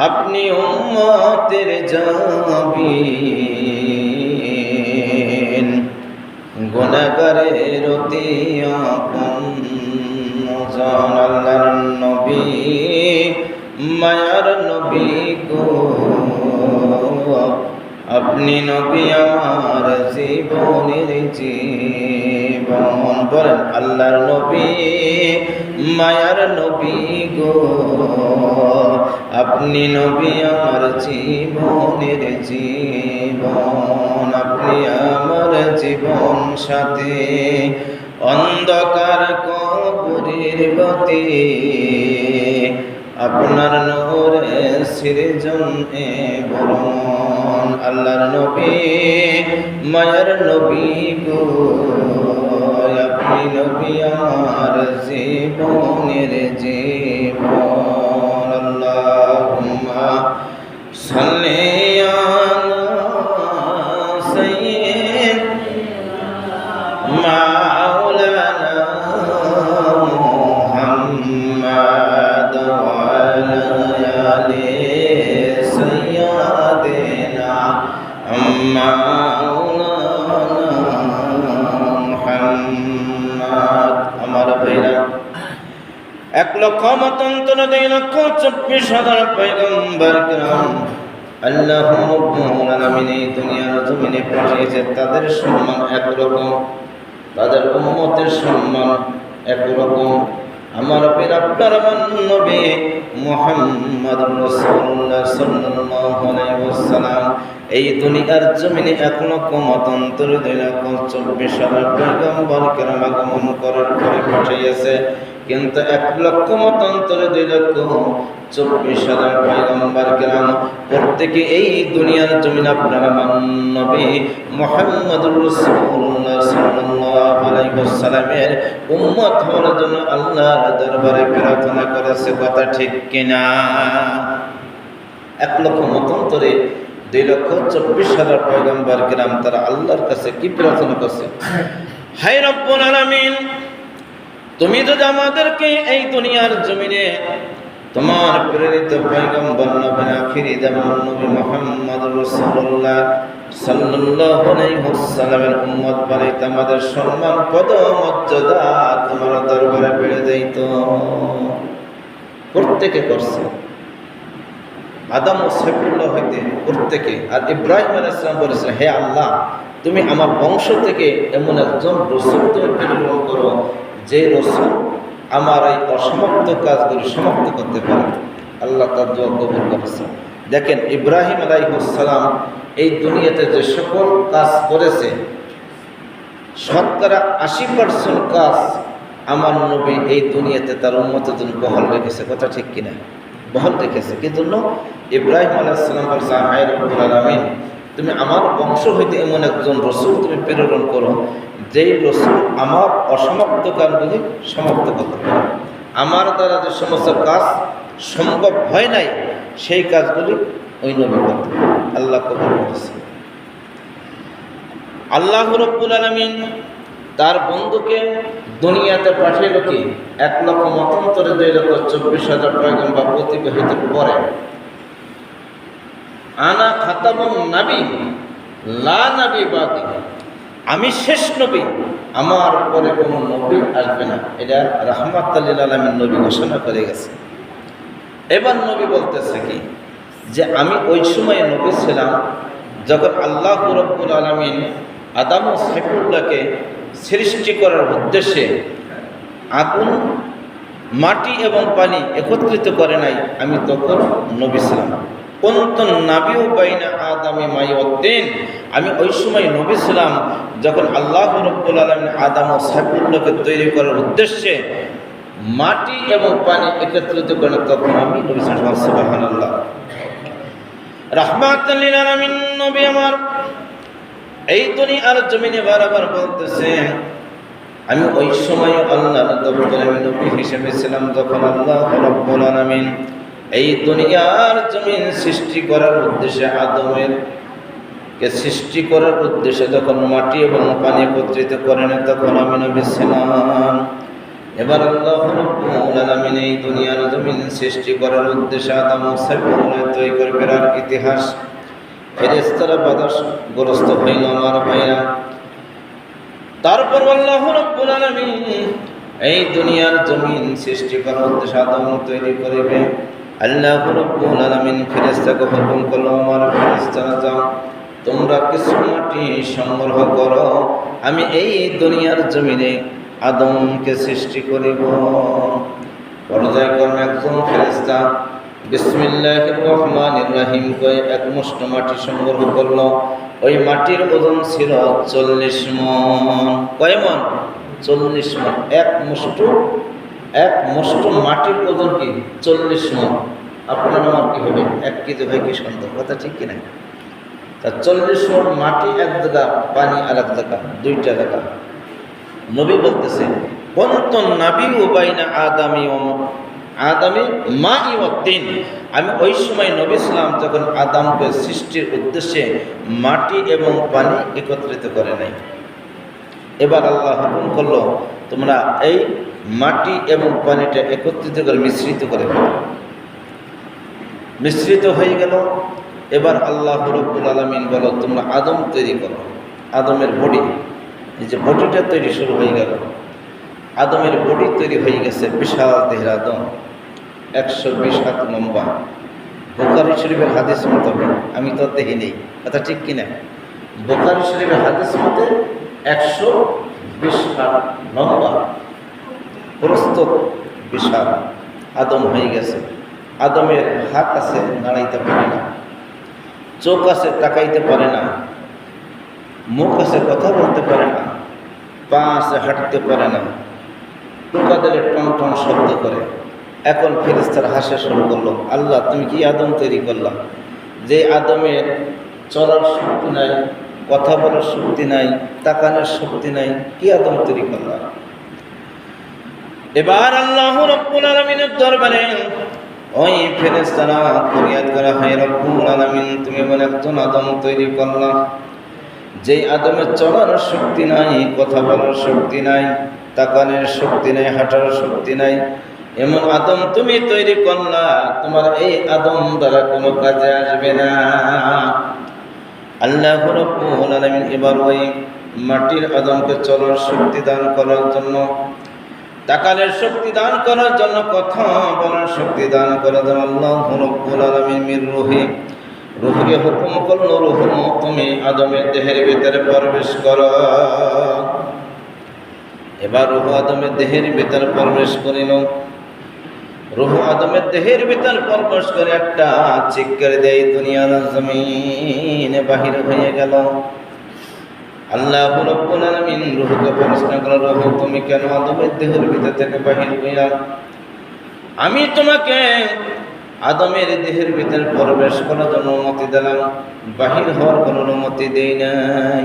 अपनी उम्मतेर जाबीन गुनाहगारेर অতি আপনজন আল্লাহর নবী মায়ার নবী গো আপনি নবী আমার জীবনের জীবন বলেন আল্লাহর নবী মায়ার নবী গো আপনি নবী আমার জীবনের জীবন আপনি আমার জীবন সাথী অন্ধকার কবরের বাতি আপনার নূরে সৃজন বরণ আল্লাহর নবী মায়ার নবী গো আপনি নবী আমার জীবনের জীবন আল্লাহুম্মা সাল্লি আলা সাইয়্যিদিনা মাওলানা মুহাম্মদ ওয়া আলা আলি সাইয়্যিদিনা আমার ভাইরা 1,24,000 পয়গম্বর کرام আল্লাহ রাব্বুল আলামিন এই দুনিয়ার জমিনে পাঠিয়েছে তাদের সম্মান একরকম তাদের উম্মতের সম্মান একরকম আমার পীর আপনার নবী মুহাম্মদুর রাসূলুল্লাহ সাল্লাল্লাহু আলাইহি ওয়াসাল্লাম এই দুনিয়ার জমিনে 1,24,000 পয়গম্বর کرام আগমন করার পরে পাঠিয়েছে কিন্তু 1,24,000 পয়গম্বর کرام প্রত্যেকে এই দুনিয়ার জমিনে আপনার নবী মুহাম্মদুর রাসূলুল্লাহ সাল্লাল্লাহু আলাইহি ওয়াসাল্লামের উম্মত হওয়ার জন্য আল্লাহর দরবারে প্রার্থনা করেছে কথা ঠিক কিনা 2,24,000 পয়গম্বর کرام তারা আল্লাহর কাছে কি প্রার্থনা করছে হে রব্বুল আলামিন তুমি যদি আমাদেরকে এই দুনিয়ার জমিনে তোমার প্রেরিত পয়গম্বর নবী আখিরি জামান নবী মুহাম্মদুর রাসূলুল্লাহ সাল্লাল্লাহু আলাইহি ওয়াসাল্লামের উম্মত বানাইতে আমাদের সম্মান পদ মর্যাদা তোমার দরবারে বেড়ে যাইত প্রত্যেকে করছে আদম ও সাইফুল্লাহ হইতে প্রত্যেকে আর ইব্রাহিম আলাইহিস সালাম বলেছেন হে আল্লাহ তুমি আমার বংশ থেকে এমন একজন রাসূল তুমি প্রেরণ করো যে রাসূল আমার এই অসমাপ্ত কাজগুলো সমাপ্ত করতে পারে আল্লাহ তার দোয়া কবুল করেছেন দেখেন ইব্রাহিম আলাইহিস সালাম এই দুনিয়াতে যে সকল কাজ করেছে শতকরা 80% কাজ আমার নবী এই দুনিয়াতে তার উম্মতের জন্য বহাল রেখেছে কথা ঠিক কিনা বহাল রেখেছে কি জন্য ইব্রাহিম আলাইহিস সালাম বলেছেন হে রব্বুল আলামিন তুমি আমার বংশ হইতে এমন একজন রাসূল তুমি প্রেরণ করো যেই রাসূল আমার অসমাপ্ত কাজগুলি সমাপ্ত করতে পারে আমার দ্বারা যে সমস্ত কাজ সম্ভব হয় নাই সেই কাজগুলি ওই নবী করতে আল্লাহ কবুল করেছে আল্লাহ রাব্বুল আলামিন তার বন্ধুকে দুনিয়াতে পাঠাইল কি 1,24,000 পয়গম্বর অতিবাহিত পরে আনা খাতাবুন নবী লা নবী বাকি আমি শেষ নবী আমার পরে কোনো নবী আসবে না এটা রাহমাতুল লিল আলামিন নবী ঘোষণা করে গেছে এবার নবী বলতেছে কি যে আমি ওই সময় নবী ছিলাম যখন আল্লাহ রাব্বুল আলামিন আদম ও সাইফুল্লাহকে সৃষ্টি করার উদ্দেশ্যে আগুন মাটি এবং পানি একত্রিত করে নাই আমি তখন নবী ছিলাম কুনতুন নাবিয়্যু বাইনা আদামি মাইয়ুদ্দিন আমি ওই সময় নবী ছিলাম যখন আল্লাহ রাব্বুল আলামিন আদম ও সাইফুল্লাহকে তৈরি করার উদ্দেশ্যে মাটি এবং পানি একত্রিত করে তখন আমি নবী ছিলাম সুবহানাল্লাহ রাহমাতুল লিল আলামিন নবী আমার এই দুনিয়ার জমিনে বারবার বলতেছেন আমি ওই সময় আল্লাহর দরবারে আমি নবী হিসেবে ছিলাম যখন আল্লাহ রাব্বুল আলামিন এই দুনিয়ার জমিন সৃষ্টি করার উদ্দেশ্যে আদমের কে সৃষ্টি করার উদ্দেশ্যে যখন মাটি এবং পানি একত্রিত করেন তখন আমি নবী ছিলাম এবার আল্লাহ রাব্বুল আলামিন এই দুনিয়ার জমিন সৃষ্টি করার উদ্দেশ্যে আদম ও সাইফুল্লাহ তৈরি করে ফেরার ইতিহাস ফেরেশতারা বাধাগ্রস্ত হইল আমার ভাইরা। তারপর আল্লাহ রাব্বুল আলামিন এই দুনিয়ার জমিন সৃষ্টি করার উদ্দেশ্যে আদম তৈরি করিবে। আল্লাহ রাব্বুল আলামিন ফেরেশতাকে হুকুম করল, আমার ফেরেশতারা যাও তোমরা কিছু মাটি সংগ্রহ করো, আমি এই দুনিয়ার জমিনে আদমকে সৃষ্টি করিব। পর্যায়ক্রমে একজন ফেরেশতা বিসমিল্লাহির রহমানির রহিম কয়ে এক মুষ্ট মাটি সংগ্রহ করল। ওই মাটির ওজন ছিল 40 মণ। কয় মণ? 40 মণ। এক মুষ্ট মাটির ওজন কি 40 মণ। আপনার আমার কি হবে? 1 কেজি হয় কি সন্দেহ? কথা ঠিক কিনা? তা 40 মণ মাটি এক জায়গা, পানি আর এক জায়গা, 2টা জায়গা। নবী বলতেছে কোনতন নাবী ও বাইনা আদামি মাই ও তিন। আমি ওই সময় নবী সাল্লাম যখন আদমকে সৃষ্টির উদ্দেশ্যে মাটি এবং পানি একত্রিত করে নাই। এবার আল্লাহ হুকুম করলো তোমরা এই মাটি এবং পানিটা একত্রিত করে মিশ্রিত করে ফেলো। মিশ্রিত হয়ে গেল। এবার আল্লাহ রাব্বুল আলামিন বলো তোমরা আদম তৈরি করো। আদমের বডি, এই যে বডিটা তৈরি শুরু হয়ে গেল। আদমের বডি তৈরি হয়ে গেছে, বিশাল দেহের আদম, 120 হাত লম্বা। বুখারী শরীফের হাদিস মোতাবেক, আমি তো দেখি নেই, কথা ঠিক কিনা? বুখারী শরীফের হাদিস মতে 120 হাত লম্বা, প্রস্থ বিশাল আদম হয়ে গেছে। আদমের হাত আছে, নাড়াইতে পারে না। চোখ আছে, তাকাইতে পারে না। মুখ আছে, কথা বলতে পারে না। পা আছে, হাঁটতে পারে না। টোকা দিলে টন টন শব্দ করে। এখন ফেরেশতারা হাসা শুরু করলো, আল্লাহ তুমি কি আদম তৈরি করলাম, যে আদমের চলার শক্তি নাই, কথা বলার শক্তি নাই, তাকানোর শক্তি নাই, কি আদম তৈরি করলাম? এবার আল্লাহ রাব্বুল আলামিনের দরবারে ওই ফেরেশতারা ফরিয়াদ করা হয়, রব্বুল আলামিন তুমি এমন একজন আদম তৈরি করলাম যেই আদমের চলার শক্তি নাই, কথা বলার শক্তি নাই, তাকানোর শক্তি নাই, হাঁটার শক্তি নাই, এমন আদম তুমি তৈরি করলা, তোমার এই আদম দ্বারা কোনো কাজে আসবে না। আল্লাহ রাব্বুল আলামিন এবার ওই মাটির আদমকে চলার শক্তি দান করার জন্য, তাকানোর শক্তি দান করার জন্য, কথা বলার শক্তি দান করার জন্য আল্লাহ রাব্বুল আলামিন মির রুহকে হুকুম করলো, রুহ তুমি আদমের দেহের ভিতরে প্রবেশ করো। এবার রুহ আদমের দেহের ভিতরে প্রবেশ করিল। রুহ আদমের দেহের ভিতর প্রবেশ করে একটা চিৎকার দেয়, দুনিয়ার জমিনে বাহির হয়ে গেল। আল্লাহ রাব্বুল আলামিন রুহকে প্রশ্ন করল, রুহ তুমি কেন আদমের দেহের ভিতর থেকে বাহির হইলা? আমি তোমাকে আদমের দেহের ভিতর প্রবেশ করার জন্য অনুমতি দিলাম, বাহির হওয়ার কোনো অনুমতি দেই নাই।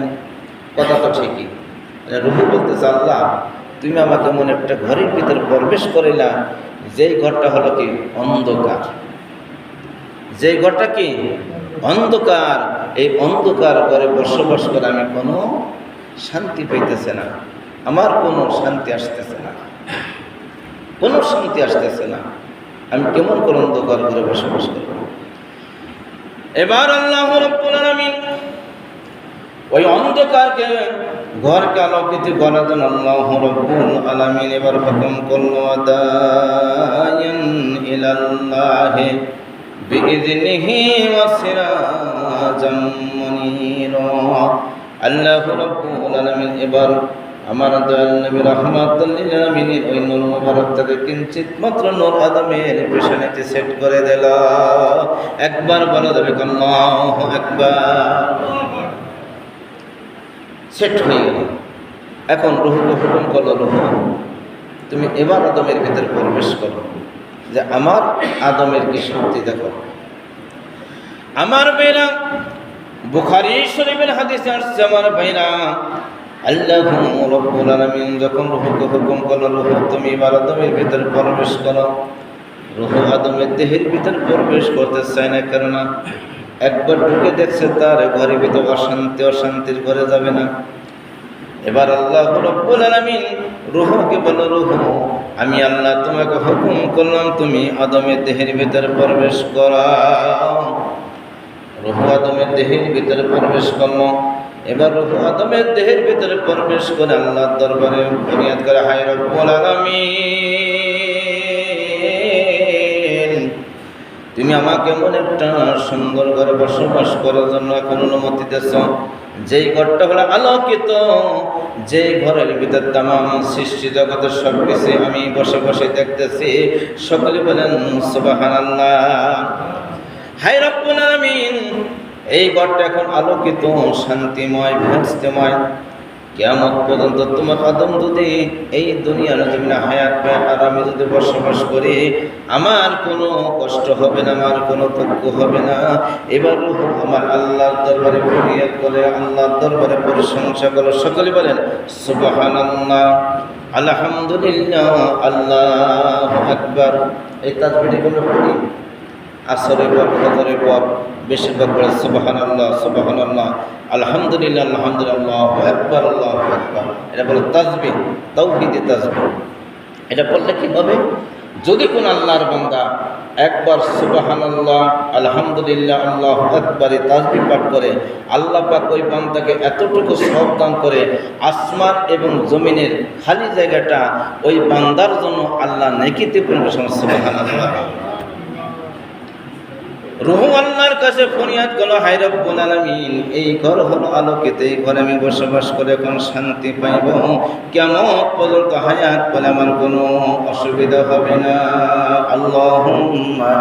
কথা তো ঠিকই। রুহ বলতেছে, আল্লাহ তুমি আমাকে মনে একটা ঘরের ভিতর প্রবেশ করিলা, যেই ঘরটা হলো কি অন্ধকার, যেই ঘরটা কি অন্ধকার। এই অন্ধকার ঘরে বসবাস করে আমি কোনো শান্তি পাইতেছে না, আমার কোনো শান্তি আসতেছে না, কোনো শান্তি আসতেছে না। আমি কেমন করে অন্ধকার ঘরে বসবাস করব? এবার আল্লাহ রাব্বুল আলামিন ওই অন্ধকারকে ঘরকে আলোকিত করার জন্য আল্লাহ রাব্বুল আলামিন এবার হুকুম করলো, আদায়ান ইলাল্লাহি বিইযনিহি ওয়া সিরাজাম মুনীরা। আল্লাহ রাব্বুল আলামিন এবার আমার দয়াল নবী রাহমাতুল লিল আলামিনের ওই নূর মুবারক থেকে কিঞ্চিত মাত্র নূর আদমের পেছনেতে সেট করে দিল। একবার বলা যাবে আল্লাহু আকবার। সেট হয়ে গেল। এখন রুহকে হুকুম করলো, রুহ তুমি এবার আদমের ভিতরে প্রবেশ করো, যে আমার আদমের কি শক্তি দেখো। আমার বেরা বুখারী শরীফের হাদিসে আসছে, আমার ভাইরা আল্লাহ রাব্বুল আলামিন যখন রুহকে হুকুম করলো, রুহ তুমি এবার আদমের ভিতরে প্রবেশ করো। রুহ আদমের দেহের ভিতরে প্রবেশ করতে চায় না, কেননা একবার ঢুকে দেখছে তার ঘরের ভিতরে অশান্তির ঘরে যাবে না। এবার আল্লাহ রাব্বুল আলামিন রুহকে বলল, রুহ আমি আল্লাহ তোমাকে হুকুম করলাম তুমি আদমের দেহের ভিতরে প্রবেশ করাও। রূহ আদমের দেহের ভিতরে প্রবেশ করলো। এবার রূহ আদমের দেহের ভিতরে প্রবেশ করে আল্লাহর দরবারে ফরিয়াদ করে, হায় রব্বুল আলামিন, তুমি আমাকে এমন একটা সুন্দর ঘরে বসবাস করার জন্য এখন অনুমতি দিয়েছ, যেই ঘরটা হলো আলোকিত, যেই ঘরের ভিতর তামাম সৃষ্টি জগতের সব কিছু আমি বসে বসে দেখতেছি। সকলে বলেন সুবহানাল্লাহ। হায় রব্বুল আলামিন, এই ঘরটা এখন আলোকিত, শান্তিময়, ভ্রান্তিময়। কিয়ামত পর্যন্ত তোমার আদম যদি এই দুনিয়ার জমিনে হায়াত পায় আর আমি যদি বসবাস করি, আমার কোনো কষ্ট হবে না, আমার কোনো দুঃখ হবে না। এবার রূহ আমার আল্লাহর দরবারে ফরিয়াদ করে, আল্লাহর দরবারে প্রশংসা করে। সকলে বলেন সুবহানাল্লাহ, আলহামদুলিল্লাহ, আল্লাহু আকবার। এই তাসবিহটি আমরা পড়ি আসরের পর, ফজরের পর, বেশিরভাগ পড়ে সুবহানাল্লাহ, সুবহানাল্লাহ, আলহামদুলিল্লাহ, আলহামদুলিল্লাহ, আল্লাহু আকবার, আল্লাহু আকবার। এটা বলে তাসবিহ, তাওহীদে তাসবিহ। এটা পড়লে কি হবে? যদি কোন আল্লাহর বান্দা একবার সুবহানাল্লাহ, আলহামদুলিল্লাহ, আল্লাহু আকবার এই তাসবিহ পাঠ করে, আল্লাহ পাক ওই বান্দাকে এতটুকু সওয়াব দান করে, আসমান এবং জমিনের খালি জায়গাটা ওই বান্দার জন্য আল্লাহ নেকিতে পরিণত করে। সুবহানাল্লাহ। রূহ আল্লাহর কাছে ফরিয়াদ করলো, হায় রব্বুল আলামিন, এই ঘর হলো আলোকিত, এই ঘরে আমি বসবাস করে এখন শান্তি পাইব, কিয়ামত পর্যন্ত হায়াত পেলে আমার কোনো অসুবিধা হবে না। আল্লাহুম্মা